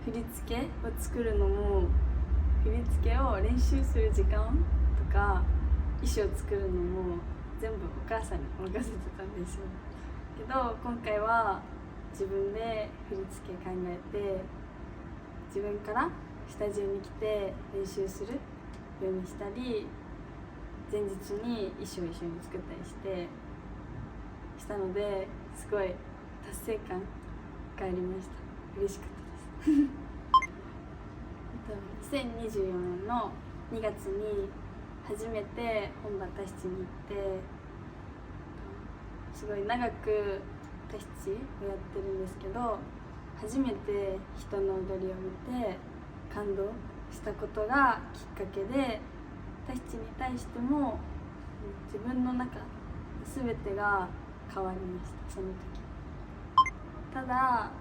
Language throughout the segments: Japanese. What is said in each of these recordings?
振り付けを作るのも振り付けを練習する時間とか衣装を作るのも全部お母さんに任せてたんですよ。けど今回は自分で振り付け考えて自分からスタジオに来て練習するようにしたり、前日に衣装を一緒に作ったりしたので、すごい達成感がありました。嬉しかったです2024年の2月に初めて本場タヒチに行って、すごい長くタヒチをやってるんですけど、初めて人の踊りを見て感動したことがきっかけで、タヒチに対しても自分の中全てが変わりました。その時ただ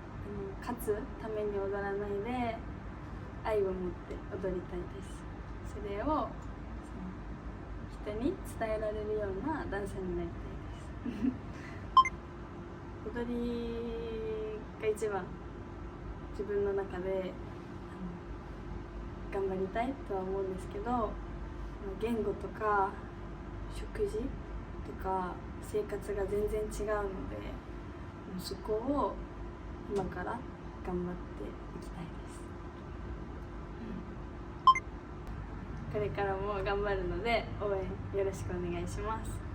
勝つために踊らないで愛を持って踊りたいです。それを人に伝えられるようなダンサーになりたいです踊りが一番自分の中で頑張りたいとは思うんですけど、言語とか食事とか生活が全然違うので、そこを今から頑張っていきたいです、これからも頑張るので応援よろしくお願いします。